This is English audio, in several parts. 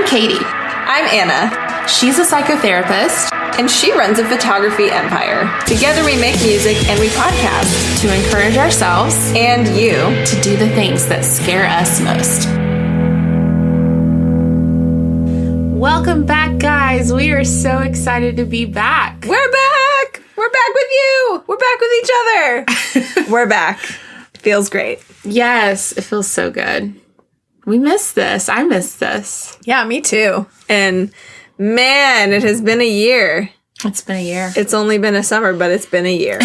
I'm Katie. I'm Anna. She's a psychotherapist. And she runs a photography empire. Together we make music and we podcast to encourage ourselves and you to do the things that scare us most. Welcome back, guys. We are so excited to be back. We're back. We're back with you. We're back with each other. We're back. Feels great. Yes, it feels so good. We missed this. I missed this. Yeah, me too. And man, it has been a year. It's been a year. It's only been a summer, but it's been a year.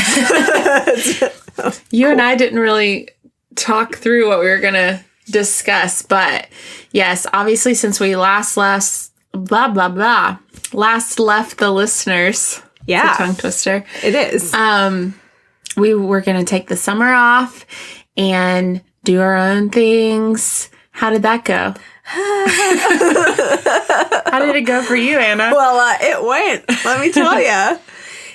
You and I didn't really talk through what we were going to discuss, but yes, obviously since we last left the listeners. Yeah. It's a tongue twister. It is. We were going to take the summer off and do our own things. How did that go? How did it go for you, Anna? Well, it went. Let me tell you.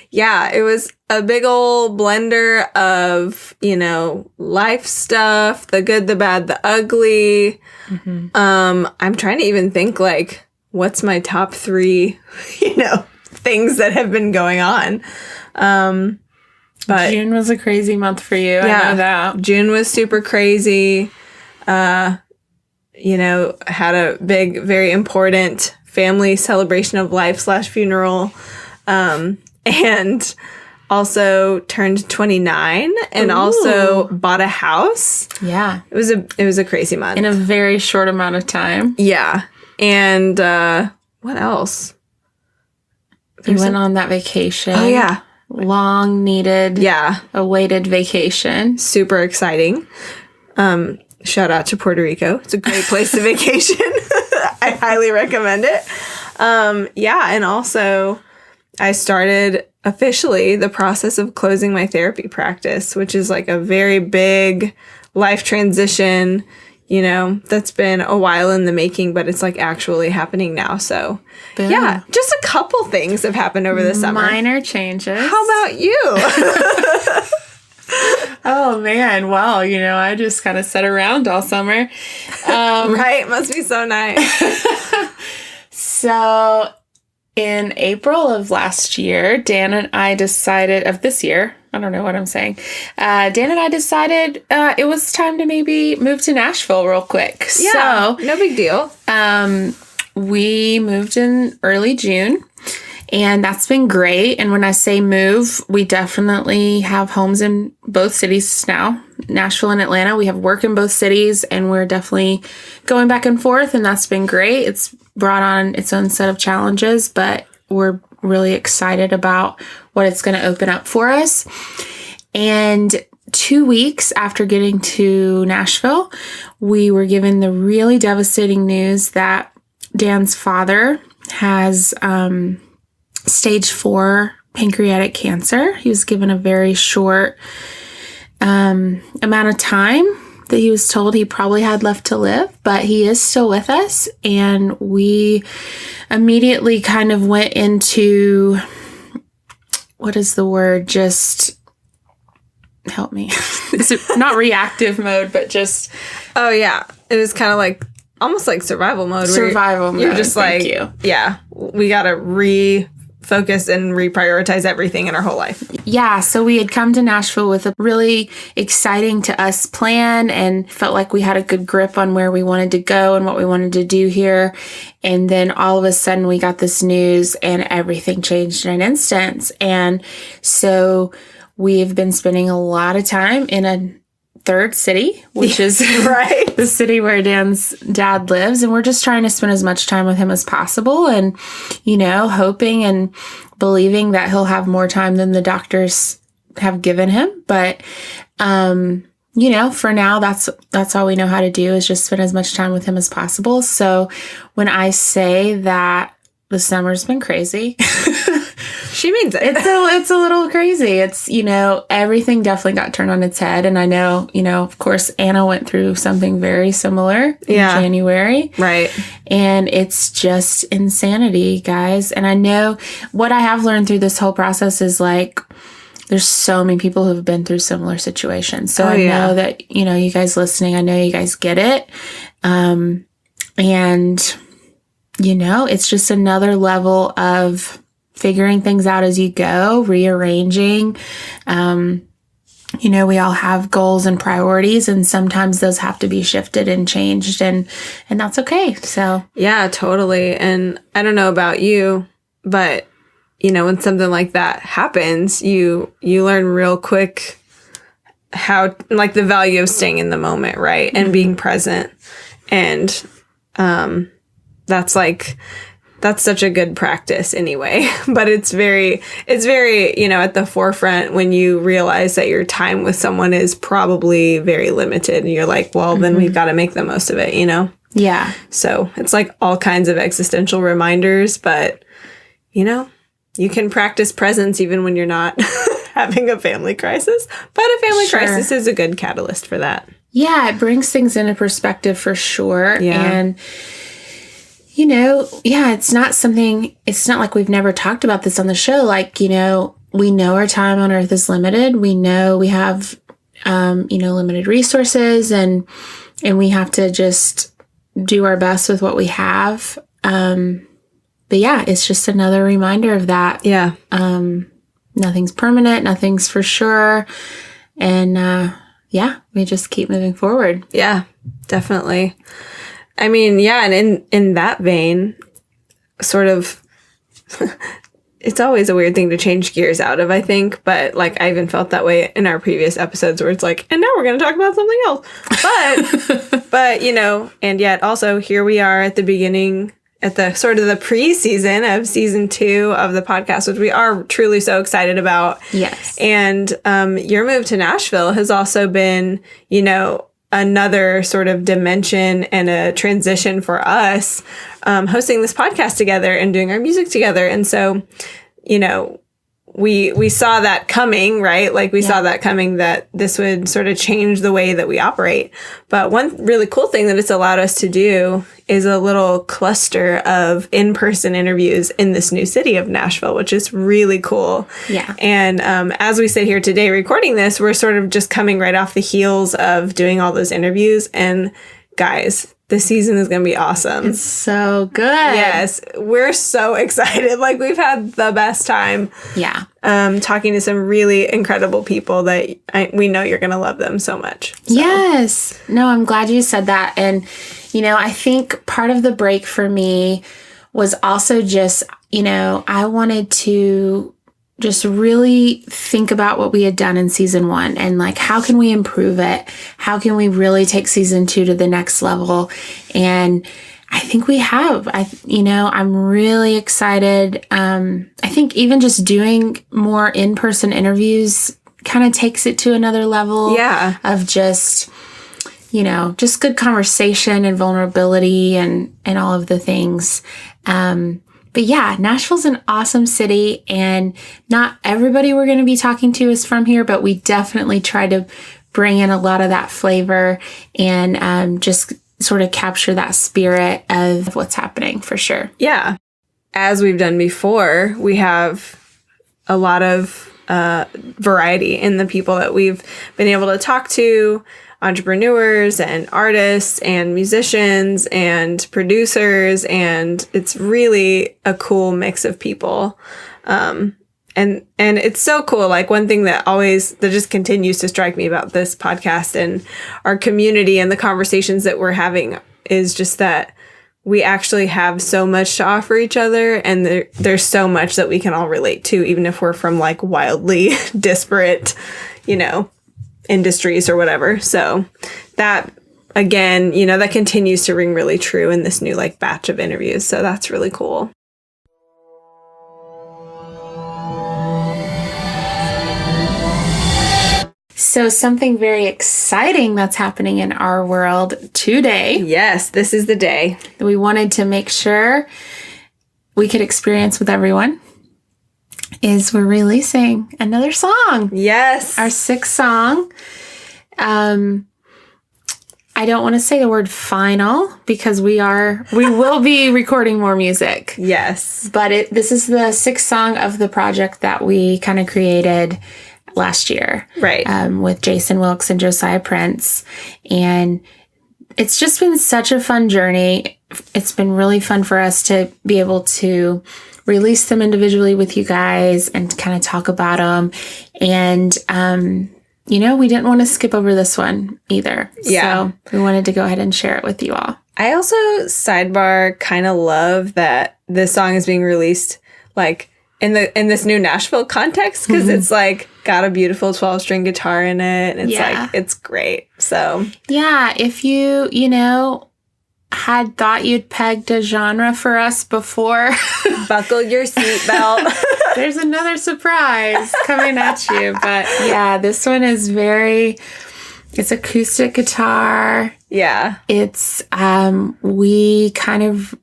Yeah, it was a big old blender of, life stuff, the good, the bad, the ugly. Mm-hmm. I'm trying to even think, what's my top 3, things that have been going on. But June was a crazy month for you. Yeah, I know that. June was super crazy. Had a big, very important family celebration of life / funeral. And also turned 29 and also bought a house. Yeah. It was a crazy month. In a very short amount of time. Yeah. And what else? You went on that vacation. Oh, yeah. Long needed. Yeah. Awaited vacation. Super exciting. Shout out to Puerto Rico. It's a great place to vacation. I highly recommend it. And also I started officially the process of closing my therapy practice, which is a very big life transition, that's been a while in the making, but it's actually happening now. So Boom. Yeah, just a couple things have happened over the summer. Minor changes. How about you? Oh, man. Well, I just kind of sat around all summer. Right? Must be so nice. So in April of last year, Dan and I decided, of this year, I don't know what I'm saying. Dan and I decided it was time to maybe move to Nashville real quick. Yeah, so, no big deal. We moved in early June. And that's been great. And when I say move, we definitely have homes in both cities now, Nashville and Atlanta. We have work in both cities, and we're definitely going back and forth. And that's been great. It's brought on its own set of challenges, but we're really excited about what it's going to open up for us. And 2 weeks after getting to Nashville, we were given the really devastating news that Dan's father has stage 4 pancreatic cancer. He was given a very short amount of time that he was told he probably had left to live, but he is still with us. And we immediately kind of went into, what is the word? Just help me. It's not reactive mode, but just. Oh, yeah. It was kind of almost like survival mode. Survival mode. You're just yeah, we got to refocus and reprioritize everything in our whole life. Yeah, so we had come to Nashville with a really exciting to us plan and felt like we had a good grip on where we wanted to go and what we wanted to do here. And then all of a sudden we got this news and everything changed in an instant. And so we've been spending a lot of time in a third city, which is right, the city where Dan's dad lives. And we're just trying to spend as much time with him as possible and, hoping and believing that he'll have more time than the doctors have given him. But, for now, that's all we know how to do is just spend as much time with him as possible. So when I say that the summer's been crazy, she means it. It's a little crazy. It's, everything definitely got turned on its head. And I know, of course, Anna went through something very similar in January. Right. And it's just insanity, guys. And I know what I have learned through this whole process is there's so many people who have been through similar situations. So I know that, you guys listening, I know you guys get it. And it's just another level of figuring things out as you go, rearranging. We all have goals and priorities, and sometimes those have to be shifted and changed, and that's okay. So yeah, totally. And I don't know about you, but when something like that happens, you learn real quick how, like, the value of staying in the moment, right? And being present. And that's such a good practice anyway. But it's very, at the forefront when you realize that your time with someone is probably very limited. And you're like, well, then we've got to make the most of it, Yeah. So it's like all kinds of existential reminders, but, you can practice presence even when you're not having a family crisis. But a family crisis is a good catalyst for that. Yeah, it brings things into perspective for sure. Yeah. And, it's not like we've never talked about this on the show. Like, we know our time on Earth is limited. We know we have, limited resources, and we have to just do our best with what we have. But yeah, it's just another reminder of that. Yeah. Nothing's permanent. Nothing's for sure. And, we just keep moving forward. Yeah, definitely. I mean, yeah, and in that vein, sort of, it's always a weird thing to change gears out of, I think. But, like, I even felt that way in our previous episodes where it's like, and now we're going to talk about something else. But, and yet also here we are at the beginning, at the sort of the pre-season of season 2 of the podcast, which we are truly so excited about. Yes. And your move to Nashville has also been, another sort of dimension and a transition for us, hosting this podcast together and doing our music together. And so, we saw that coming, right? Like we saw that coming, that this would sort of change the way that we operate. But one really cool thing that it's allowed us to do is a little cluster of in-person interviews in this new city of Nashville, which is really cool. Yeah. And as we sit here today recording this, we're sort of just coming right off the heels of doing all those interviews. And guys, this season is going to be awesome. It's so good. Yes. We're so excited. Like, we've had the best time. Yeah. Talking to some really incredible people that we know you're going to love them so much. So. Yes. No, I'm glad you said that. And, I think part of the break for me was also just, I wanted to just really think about what we had done in season 1 and like, how can we improve it? How can we really take season 2 to the next level? And I think we have. I'm really excited. I think even just doing more in-person interviews kind of takes it to another level. Yeah. Of just, just good conversation and vulnerability and all of the things. But yeah, Nashville's an awesome city, and not everybody we're going to be talking to is from here, but we definitely try to bring in a lot of that flavor and just sort of capture that spirit of what's happening for sure. Yeah. As we've done before, we have a lot of variety in the people that we've been able to talk to. Entrepreneurs and artists and musicians and producers, and it's really a cool mix of people. And it's so cool. Like, one thing that just continues to strike me about this podcast and our community and the conversations that we're having is just that we actually have so much to offer each other, and there's so much that we can all relate to, even if we're from like wildly disparate, industries or whatever. So that, again, that continues to ring really true in this new like batch of interviews. So that's really cool. So something very exciting that's happening in our world today. Yes, this is the day. We wanted to make sure we could experience with everyone. Is we're releasing another song. Yes. Our 6th song. I don't want to say the word final because we will be recording more music. Yes. But this is the 6th song of the project that we kind of created last year. Right. With Jason Wilkes and Josiah Prince. And it's just been such a fun journey it's been really fun for us to be able to release them individually with you guys and kind of talk about them. And, we didn't want to skip over this one either. Yeah. So we wanted to go ahead and share it with you all. I also, sidebar, kind of love that this song is being released like in this new Nashville context, because it's like got a beautiful 12-string guitar in it. And it's like, it's great. So yeah, if you had thought you'd pegged a genre for us before, buckle your seatbelt. There's another surprise coming at you. But yeah, this one is it's acoustic guitar. Yeah. It's, we kind of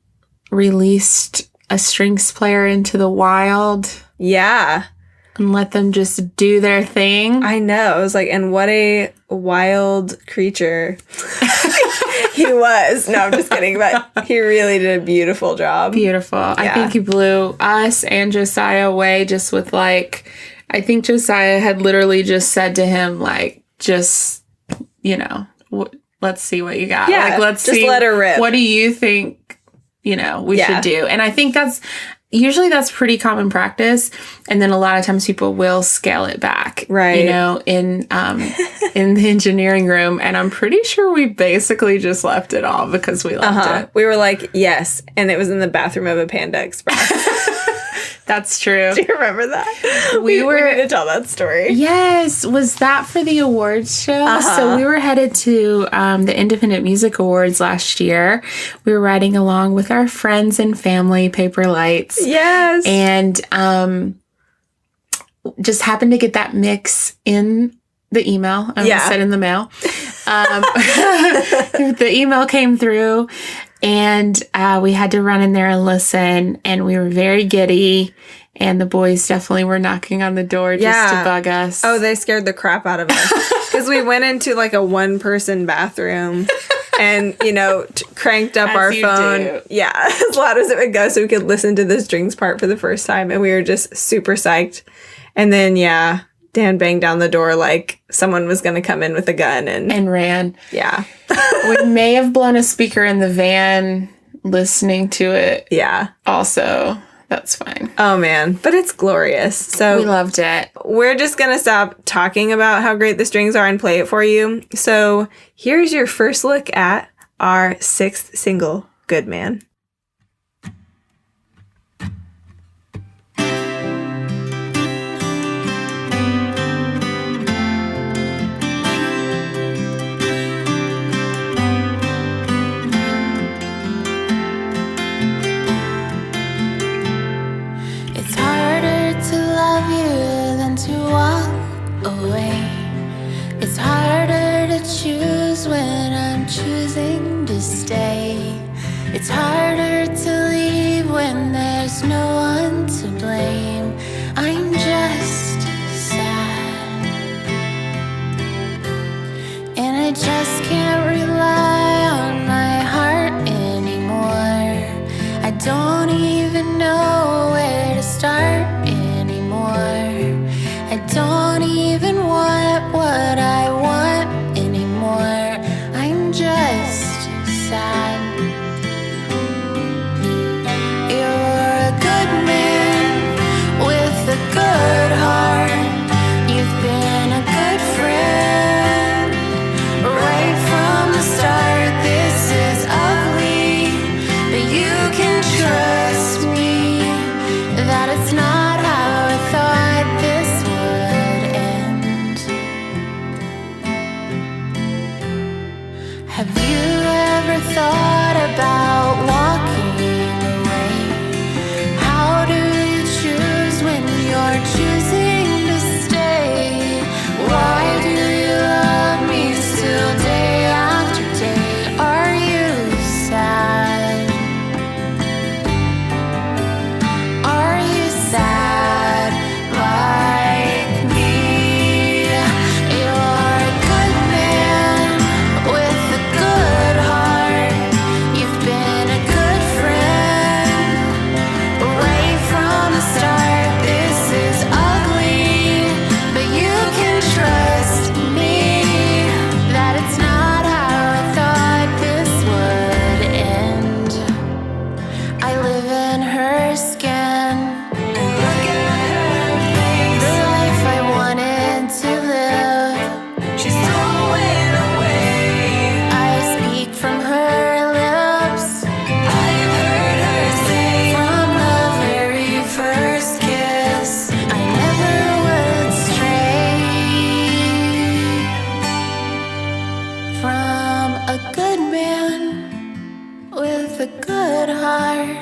released a strings player into the wild. Yeah. And let them just do their thing. I know. I was like, and what a wild creature he was. No, I'm just kidding. But he really did a beautiful job. Beautiful. Yeah. I think he blew us and Josiah away just with I think Josiah had literally just said to him, let's see what you got. Yeah, let's just see. let her rip. What do you think, we should do? And I think that's pretty common practice. And then a lot of times people will scale it back, right? In the engineering room. And I'm pretty sure we basically just left it all because we loved it. We were like, yes. And it was in the bathroom of a Panda Express. That's true. Do you remember that? We need to tell that story. Yes. Was that for the awards show? So we were headed to the Independent Music Awards last year. We were riding along with our friends and family, Paper Lights. Yes. And just happened to get that mix in the email. I almost said in the mail. The email came through. And we had to run in there and listen, and we were very giddy, and the boys definitely were knocking on the door just to bug us. Oh, they scared the crap out of us. Because we went into a one-person bathroom and, cranked up our phone. Do. Yeah, as loud as it would go so we could listen to the strings part for the first time. And we were just super psyched. And then, Dan banged down the door like someone was going to come in with a gun and ran. Yeah. We may have blown a speaker in the van listening to it. Yeah. Also, that's fine. Oh, man. But it's glorious. So we loved it. We're just going to stop talking about how great the strings are and play it for you. So here's your first look at our 6th single, Good Man. It's harder to choose when I'm choosing to stay. It's harder to leave when there's no one to blame. I'm just sad, and I just can't rely on my heart anymore. I don't even know where to start anymore. I don't even want what I want anymore. I'm just sad. You're a good man with a good heart. You've been a good friend right from the start. This is ugly, but you can trust me that it's not how I thought this would end. Have you ever thought about walking away? How do you choose when you're choosing to stay? Why do you love me still day after day? Are you sad? Are you sad like me? You're a good man with a good heart. You've been man with a good heart,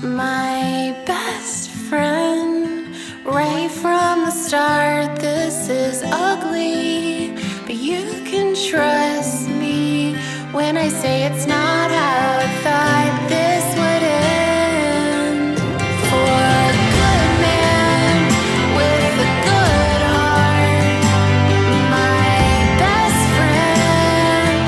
my best friend, right from the start. This is ugly, but you can trust me when I say it's not how I thought this would end. For a good man with a good heart, my best friend,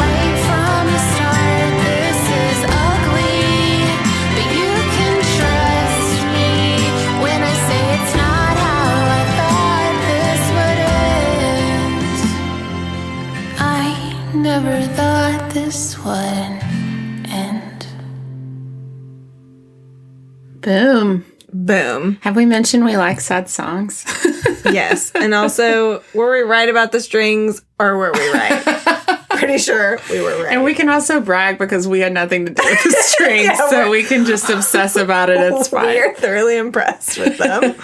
right from the start. This is ugly, but you can trust me when I say it's not how I thought this would end. I never thought this would end. Boom. Boom. Have we mentioned we like sad songs? Yes. And also, were we right about the strings or were we right? Pretty sure we were right. And we can also brag because we had nothing to do with the strings, Yeah, so we can just obsess about it. It's fine. We are thoroughly impressed with them.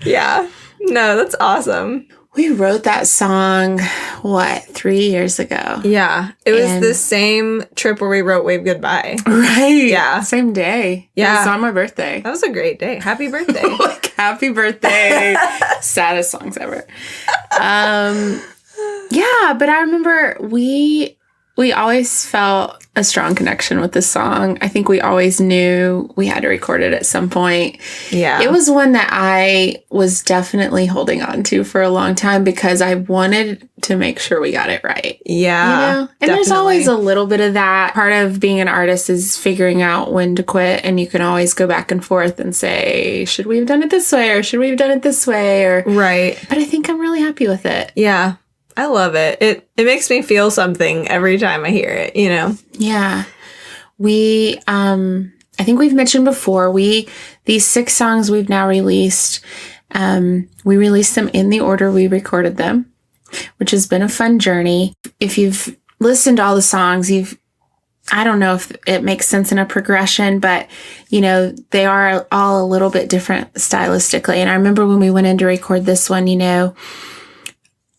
Yeah. No, that's awesome. We wrote that song, 3 years ago? Yeah. It was And- the same trip where we wrote Wave Goodbye. Right. Yeah. Same day. Yeah. It was on my birthday. That was a great day. Happy birthday. Like, happy birthday. Saddest songs ever. Yeah, but I remember we always felt a strong connection with this song. I think we always knew we had to record it at some point. Yeah. It was one that I was definitely holding on to for a long time because I wanted to make sure we got it right. Yeah. You know? And there's always a little bit of that. Part of being an artist is figuring out when to quit, and you can always go back and forth and say, should we have done it this way or should we have done it this way? Or Right. But I think I'm really happy with it. Yeah. I love it. It makes me feel something every time I hear it, you know? Yeah. We I think we've mentioned before, these 6 songs we've now released, we released them in the order we recorded them, which has been a fun journey. If you've listened to all the songs, I don't know if it makes sense in a progression, but you know, they are all a little bit different stylistically. And I remember when we went in to record this one, you know,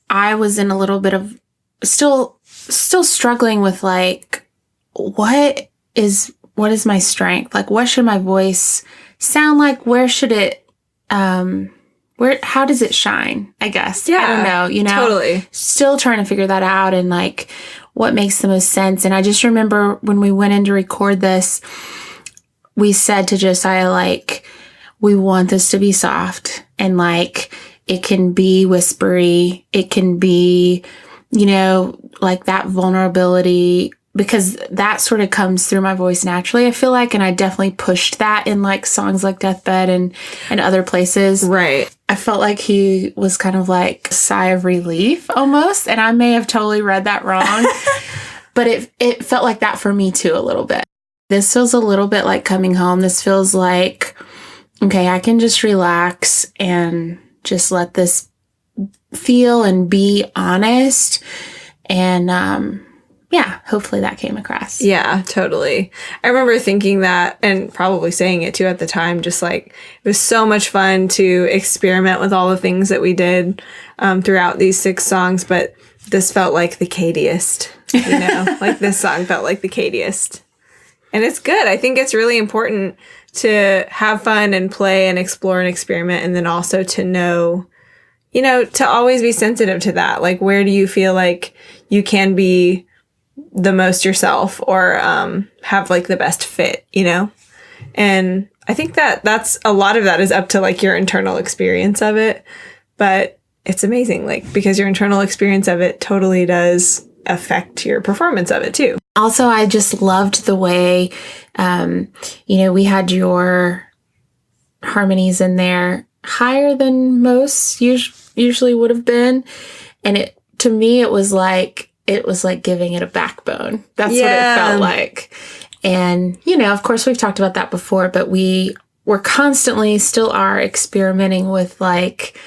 I was in a little bit of still struggling with like, what is my strength? Like, what should my voice sound like? Where should it, how does it shine? I guess. Yeah. I don't know, you know, Totally. Still trying to figure that out and like what makes the most sense. And I just remember when we went in to record this, we said to Josiah, like, we want this to be soft and like, it can be whispery. It can be, you know, like that vulnerability, because that sort of comes through my voice naturally, I feel like. And I definitely pushed that in like songs like Deathbed and other places. Right. I felt like he was kind of like a sigh of relief almost. And I may have totally read that wrong, but it felt like that for me too, a little bit. This feels a little bit like coming home. This feels like, okay, I can just relax and just let this feel and be honest. And yeah, hopefully that came across. Yeah, totally. I remember thinking that and probably saying it too at the time, just like it was so much fun to experiment with all the things that we did throughout these 6 songs, but this felt like the cadiest, you know, like this song felt like the cadiest. And it's good. I think it's really important to have fun and play and explore and experiment, and then also to know, you know, to always be sensitive to that. Like, where do you feel like you can be the most yourself or have like the best fit, you know? And I think that's a lot of that is up to like your internal experience of it. But it's amazing, like, because your internal experience of it totally does affect your performance of it too. Also, I just loved the way, you know, we had your harmonies in there higher than most usually would have been. And to me, it was like giving it a backbone. That's what it felt like. And, you know, of course, we've talked about that before, but we're constantly still are experimenting with like,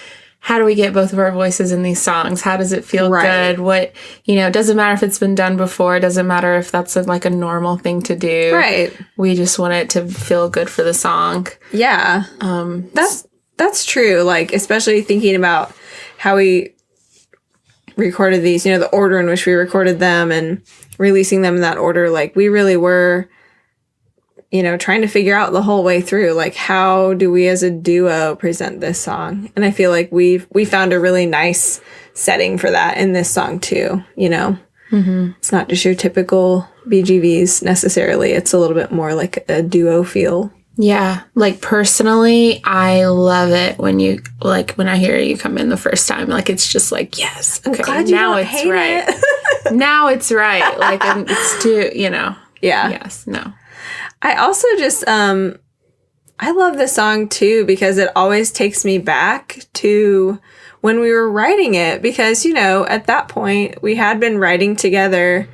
how do we get both of our voices in these songs? How does it feel good? What, you know, it doesn't matter if it's been done before. It doesn't matter if that's like a normal thing to do. Right. We just want it to feel good for the song. Yeah. That's true. Like, especially thinking about how we recorded these, you know, the order in which we recorded them and releasing them in that order, like we really were, you know, trying to figure out the whole way through, like, how do we as a duo present this song? And I feel like we found a really nice setting for that in this song too, you know? Mm-hmm. It's not just your typical BGVs necessarily. It's a little bit more like a duo feel. Yeah. Like, personally, I love it when I hear you come in the first time. Like, it's just like, yes. Okay, now it's right. Now it's right. Like, and it's too, you know. Yeah. Yes. No. I also just, I love this song too, because it always takes me back to when we were writing it, because, you know, at that point we had been writing together,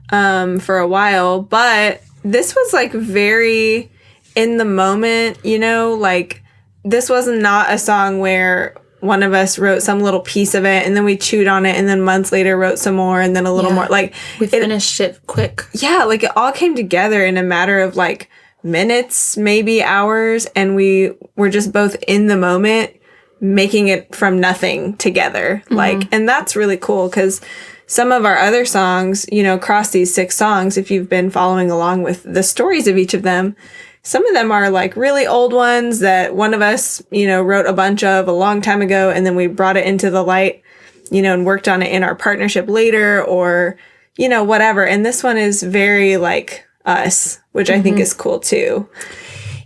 for a while, but this was like very in the moment, you know, like this was not a song where one of us wrote some little piece of it and then we chewed on it and then months later wrote some more and then a little more. Like, we finished it quick. Yeah, like it all came together in a matter of like minutes, maybe hours, and we were just both in the moment making it from nothing together. Mm-hmm. Like, and that's really cool, because some of our other songs, you know, across these 6 songs, if you've been following along with the stories of each of them, some of them are like really old ones that one of us, you know, wrote a bunch of a long time ago, and then we brought it into the light, you know, and worked on it in our partnership later, or, you know, whatever. And this one is very like us, which I think is cool too.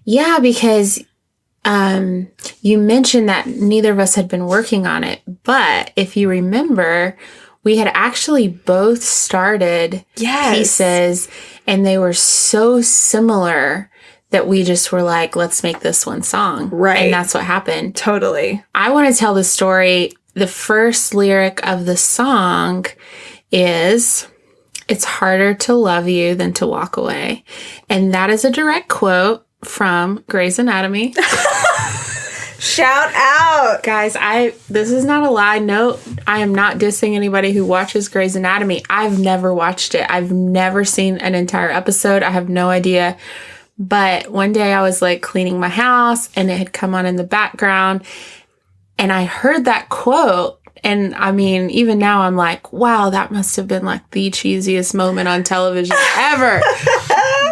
Yeah, because you mentioned that neither of us had been working on it, but if you remember, we had actually both started pieces, and they were so similar that we just were like, let's make this one song. Right. And that's what happened. Totally. I want to tell the story. The first lyric of the song is, "It's harder to love you than to walk away." And that is a direct quote from Grey's Anatomy. Shout out. Guys, this is not a lie. No, I am not dissing anybody who watches Grey's Anatomy. I've never watched it. I've never seen an entire episode. I have no idea. But one day I was like cleaning my house and it had come on in the background and I heard that quote. And I mean, even now I'm like, wow, that must have been like the cheesiest moment on television ever.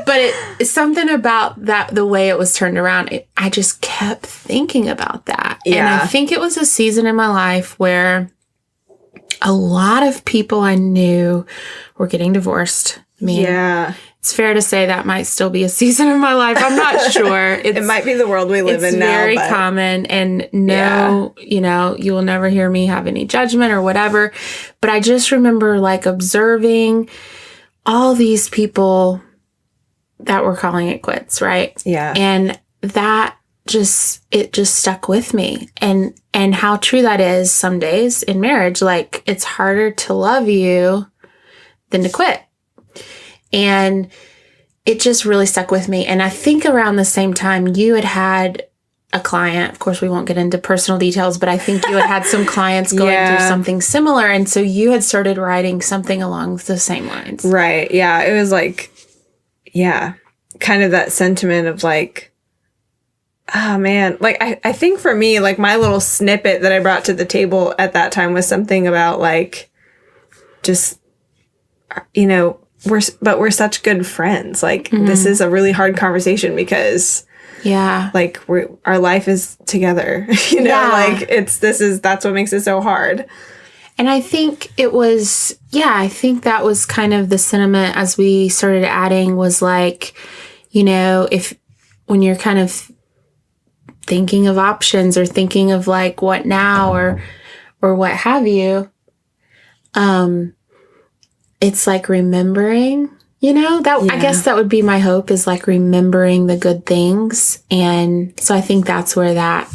But it's something about that, the way it was turned around. I just kept thinking about that. Yeah. And I think it was a season in my life where a lot of people I knew were getting divorced. I mean, yeah. It's fair to say that might still be a season of my life. I'm not sure. It might be the world we live in now. It's very common. And you know, you will never hear me have any judgment or whatever. But I just remember like observing all these people that were calling it quits, right? Yeah. And that just stuck with me. And how true that is some days in marriage. Like, it's harder to love you than to quit. And it just really stuck with me. And I think around the same time you had a client, of course we won't get into personal details, but I think you had some clients going through something similar. And so you had started writing something along the same lines. Right. Yeah. It was like, kind of that sentiment of like, oh man, like I think for me, like my little snippet that I brought to the table at that time was something about like, just, you know, we're such good friends. Like, this is a really hard conversation because like our life is together, you know, like that's what makes it so hard. And I think it was, I think that was kind of the sentiment as we started adding was like, you know, when you're kind of thinking of options or thinking of like what now or what have you, it's like remembering, you know, I guess that would be my hope, is like remembering the good things. And so I think that's where that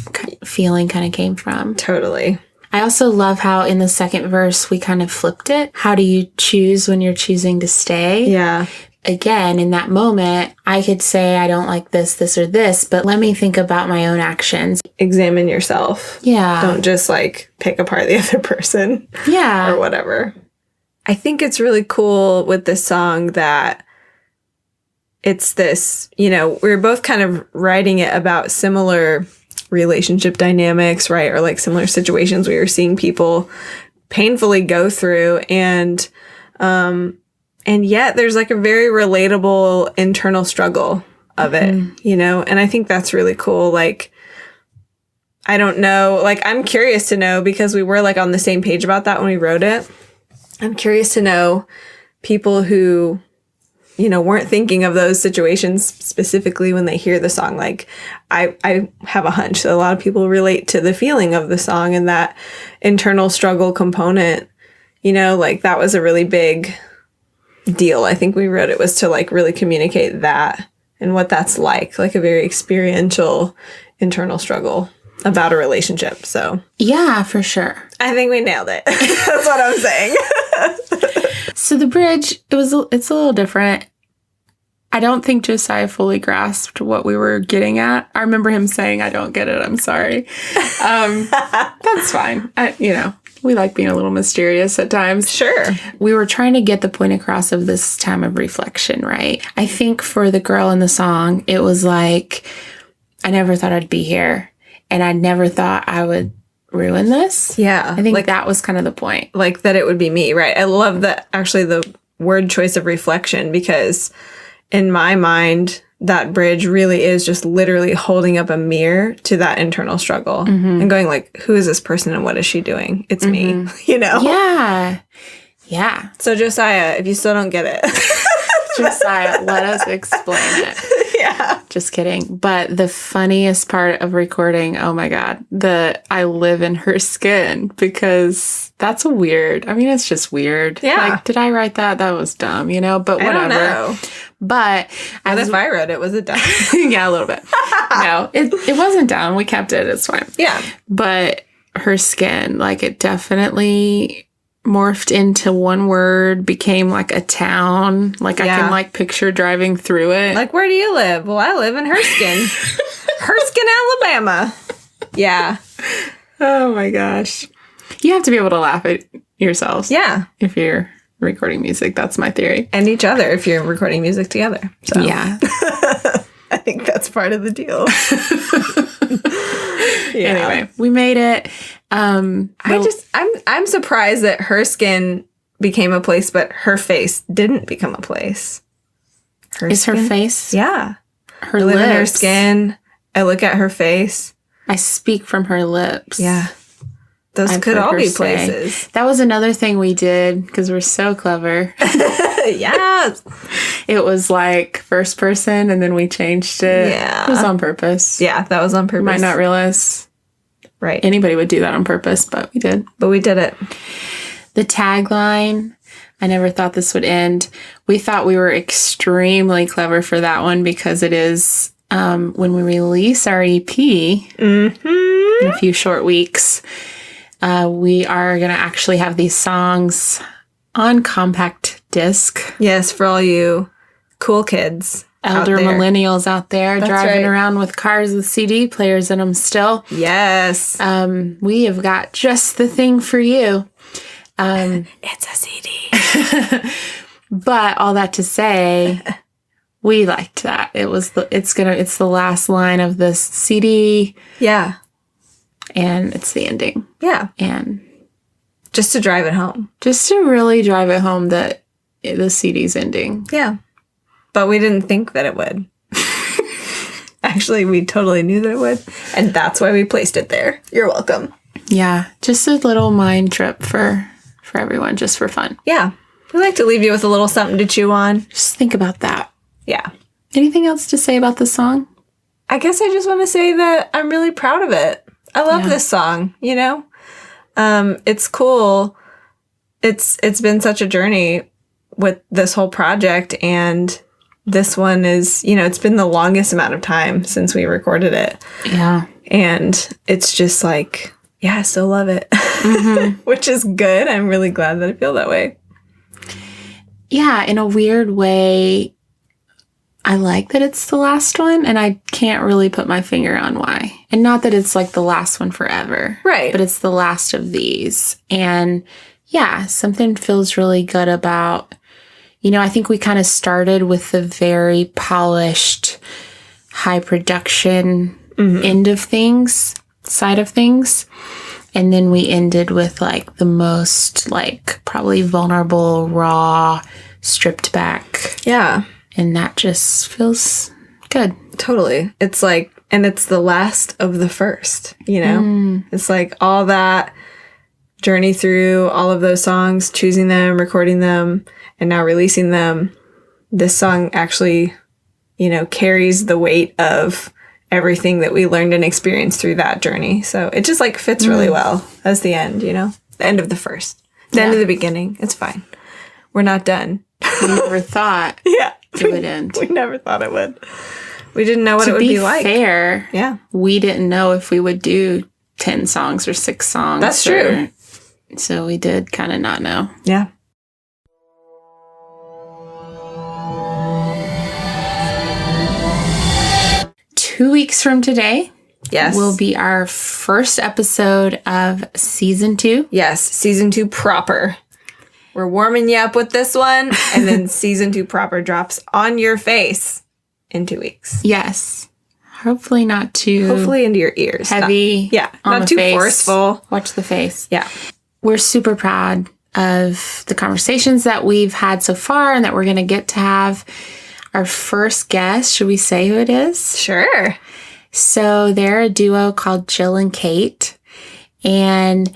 feeling kind of came from. Totally. I also love how in the second verse we kind of flipped it. How do you choose when you're choosing to stay? Yeah. Again, in that moment, I could say, I don't like this, or this, but let me think about my own actions. Examine yourself. Yeah. Don't just like pick apart the other person. Yeah. Or whatever. I think it's really cool with this song that it's this, you know, we're both kind of writing it about similar relationship dynamics, right? Or like similar situations where you're seeing people painfully go through, and yet there's like a very relatable internal struggle of it, you know? And I think that's really cool. Like, I don't know, like, I'm curious to know, because we were like on the same page about that when we wrote it. I'm curious to know people who, you know, weren't thinking of those situations specifically when they hear the song. Like, I have a hunch that a lot of people relate to the feeling of the song and that internal struggle component, you know, like that was a really big deal. I think we wrote it was to like really communicate that and what that's like a very experiential internal struggle about a relationship. So Yeah, for sure. I think we nailed it. That's what I'm saying. So the bridge, it's a little different. I don't think Josiah fully grasped what we were getting at. I remember him saying, "I don't get it. I'm sorry." That's fine. We like being a little mysterious at times. Sure. We were trying to get the point across of this time of reflection, right? I think for the girl in the song, it was like, I never thought I'd be here, and I never thought I would ruin this. Yeah. I think like, that was kind of the point. Like that it would be me, right? I love that, actually, the word choice of reflection, because in my mind, that bridge really is just literally holding up a mirror to that internal struggle and going like, who is this person and what is she doing? It's me, you know? Yeah. Yeah. So Josiah, if you still don't get it. Josiah, let us explain it. Yeah. Just kidding. But the funniest part of recording, oh my God, I live in her skin, because that's it's just weird. Yeah. Like, did I write that? That was dumb, you know? But whatever. I don't know. But What if I wrote it? Was it dumb? yeah, a little bit. No, it wasn't dumb. We kept it. It's fine. Yeah. But her skin, like, it definitely morphed into one word, became like a town. Like, I can like picture driving through it. Like, where do you live? Well, I live in Herskin. Herskin, Alabama. Yeah. Oh my gosh. You have to be able to laugh at yourselves. Yeah. If you're recording music. That's my theory. And each other if you're recording music together. So Yeah. I think that's part of the deal. Yeah. Anyway, we made it. I'm surprised that her skin became a place, but her face didn't become a place. Is her face? Yeah. Her I live in her lips. skin. I look at her face. I speak from her lips. Yeah. Those I've could heard all her be say. places. That was another thing we did because we're so clever. Yes. It was like first person and then we changed it. Yeah. It was on purpose. Yeah, that was on purpose. You might not realize Right. anybody would do that on purpose, but we did. But we did it. The tagline, I never thought this would end. We thought we were extremely clever for that one because it is when we release our EP in a few short weeks, we are going to actually have these songs on compact disc. Yes, for all you cool kids. Elder out there. Millennials out there That's driving right. around with cars with CD players in them still. Yes. We have got just the thing for you. It's a CD. But all that to say, we liked that. It's the last line of this CD Yeah. and it's the ending. Yeah. And Just to drive it home. just to really drive it home that the CD's ending. Yeah. But we didn't think that it would. Actually, we totally knew that it would. And that's why we placed it there. You're welcome. Yeah, just a little mind trip for everyone, just for fun. Yeah. We like to leave you with a little something to chew on. Just think about that. Yeah. Anything else to say about the song? I guess I just want to say that I'm really proud of it. I love Yeah. this song, you know? It's cool. It's been such a journey with this whole project, and this one is, it's been the longest amount of time since we recorded it. Yeah. And it's just like, yeah, I still love it, which is good. I'm really glad that I feel that way. Yeah, in a weird way, I like that it's the last one, and I can't really put my finger on why. And not that it's like the last one forever. Right. But it's the last of these. And yeah, something feels really good about, I think we kind of started with the very polished, high production end of things, side of things. And then we ended with like the most like probably vulnerable, raw, stripped back. Yeah. And that just feels good. Totally. It's like, and it's the last of the first, you know? It's like all that journey through all of those songs, choosing them, recording them, and now releasing them. This song actually, you know, carries the weight of everything that we learned and experienced through that journey. So it just like fits really well as the end, you know? The end of the first. The end of the beginning. It's fine. We're not done. We never thought it would end. We never thought it would. We didn't know what it would be like. To be fair, Yeah. we didn't know if we would do 10 songs or 6 songs. That's true. So we did kind of not know. Yeah. Two weeks from today Yes. will be our first episode of season 2. Yes. Season 2 proper. We're warming you up with this one, and then season 2 proper drops on your face in 2 weeks. Yes. Hopefully not too Hopefully into your ears. heavy. On Not the too face. forceful. Watch the face. Yeah. We're super proud of the conversations that we've had so far and that we're going to get to have. Our first guest, should we say who it is? Sure. So they're a duo called Jill and Kate. And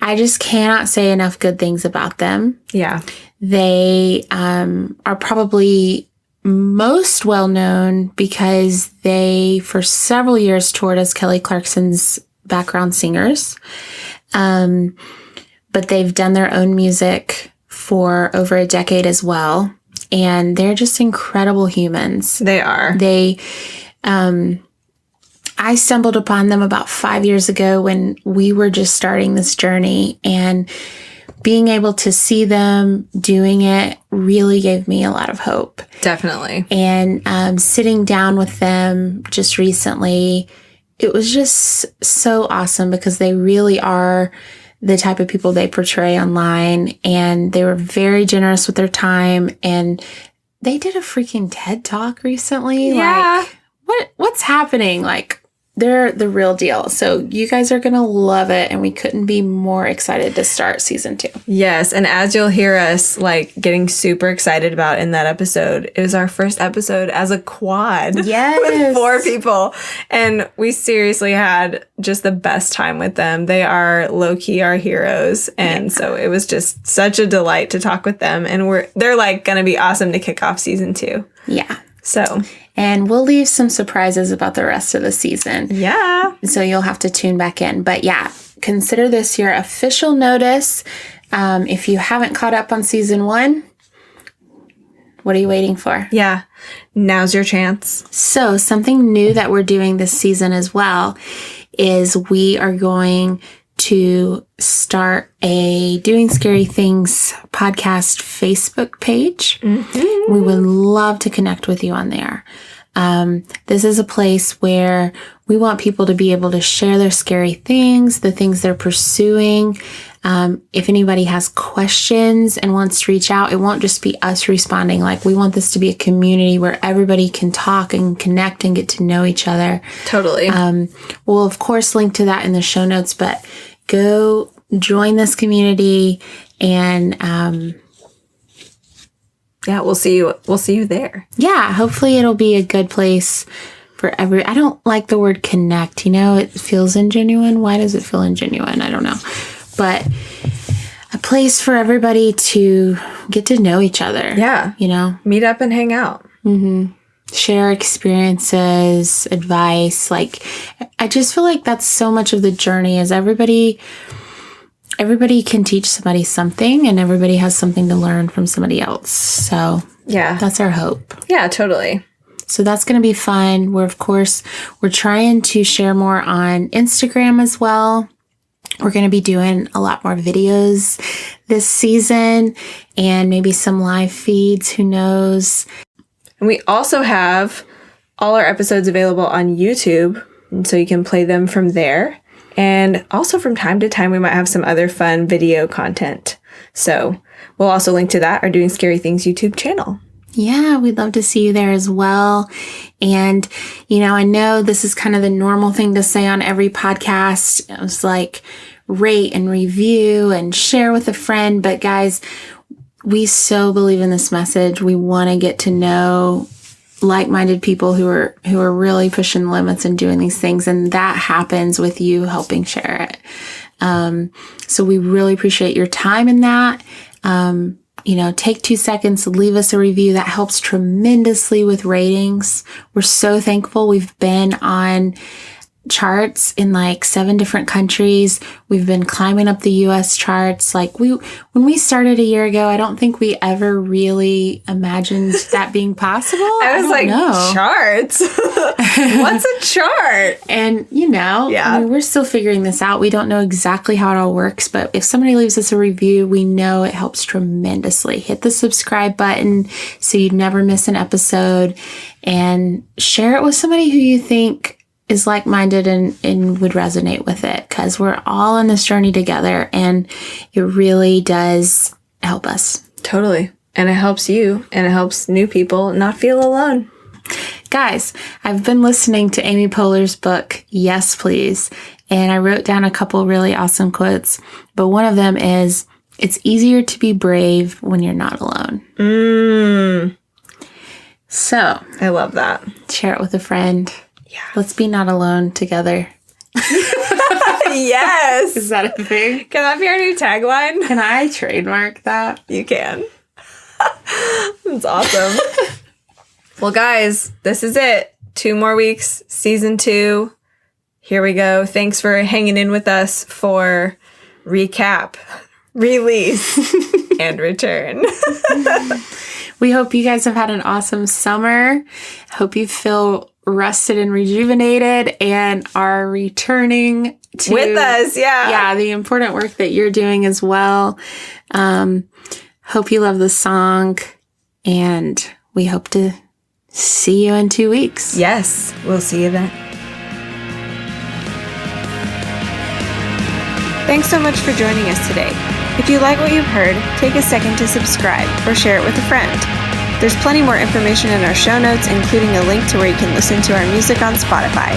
I just cannot say enough good things about them. Yeah. They are probably most well known because they, for several years, toured as Kelly Clarkson's background singers. But they've done their own music for over a decade as well. And they're just incredible humans. They are. I stumbled upon them about 5 years ago when we were just starting this journey, and being able to see them doing it really gave me a lot of hope. Definitely. And sitting down with them just recently, it was just so awesome because they really are the type of people they portray online, and they were very generous with their time, and they did a freaking TED Talk recently. Yeah. Like, what's happening? Like, they're the real deal. So you guys are going to love it, and we couldn't be more excited to start season 2. Yes, and as you'll hear us like getting super excited about in that episode, it was our first episode as a quad. Yes. With 4 people. And we seriously had just the best time with them. They are low-key our heroes. And so it was just such a delight to talk with them. And they're like gonna be awesome to kick off season 2. Yeah. So And we'll leave some surprises about the rest of the season. yeah. So you'll have to tune back in. But yeah, consider this your official notice. If you haven't caught up on season 1, what are you waiting for? Yeah. Now's your chance. So something new that we're doing this season as well is we are going to start a Doing Scary Things podcast Facebook page. Mm-hmm. We would love to connect with you on there. This is a place where we want people to be able to share their scary things, the things they're pursuing. If anybody has questions and wants to reach out, it won't just be us responding. Like, we want this to be a community where everybody can talk and connect and get to know each other. Totally. We'll, of course, link to that in the show notes, but go join this community and, yeah, we'll see you there. yeah, hopefully it'll be a good place for I don't like the word connect, it feels ingenuine. Why does it feel ingenuine? I don't know. But a place for everybody to get to know each other. Yeah. Meet up and hang out. Mm-hmm. Share experiences, advice. Like, I just feel like that's so much of the journey is everybody can teach somebody something, and everybody has something to learn from somebody else. So Yeah. that's our hope. Yeah, totally. So that's going to be fun. We're trying to share more on Instagram as well. We're going to be doing a lot more videos this season and maybe some live feeds. Who knows? And we also have all our episodes available on YouTube, and so you can play them from there. And also from time to time, we might have some other fun video content. So we'll also link to that, our Doing Scary Things YouTube channel. Yeah, we'd love to see you there as well. And, I know this is kind of the normal thing to say on every podcast. It was like, rate and review and share with a friend. But guys, we so believe in this message. We want to get to know like-minded people who are really pushing limits and doing these things. And that happens with you helping share it. So we really appreciate your time in that. Take 2 seconds to leave us a review. That helps tremendously with ratings. We're so thankful. We've been on charts in like 7 different countries. We've been climbing up the US charts. Like when we started a year ago, I don't think we ever really imagined that being possible. I was like, charts? What's a chart? And I mean, we're still figuring this out. We don't know exactly how it all works, but if somebody leaves us a review, we know it helps tremendously. Hit the subscribe button so you never miss an episode, and share it with somebody who you think is like-minded and would resonate with it, because we're all on this journey together, and it really does help us. Totally. And it helps you, and it helps new people not feel alone. Guys, I've been listening to Amy Poehler's book, Yes, Please, and I wrote down a couple really awesome quotes, but one of them is, it's easier to be brave when you're not alone. So. I love that. Share it with a friend. Yeah. Let's be not alone together. Yes. Is that a thing? Can that be our new tagline? Can I trademark that? You can. That's awesome. Well, guys, this is it. 2 more weeks, season 2. Here we go. Thanks for hanging in with us for recap, release, and return. We hope you guys have had an awesome summer. Hope you feel rested and rejuvenated and are returning to with us. Yeah, the important work that you're doing as well. Hope you love the song, and we hope to see you in 2 weeks. Yes, we'll see you then. Thanks so much for joining us today. If you like what you've heard, take a second to subscribe or share it with a friend. There's plenty more information in our show notes, including a link to where you can listen to our music on Spotify.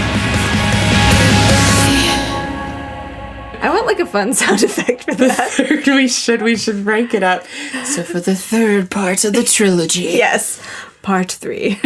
I want like a fun sound effect for that. We should break it up. So for the third part of the trilogy. Yes, part 3.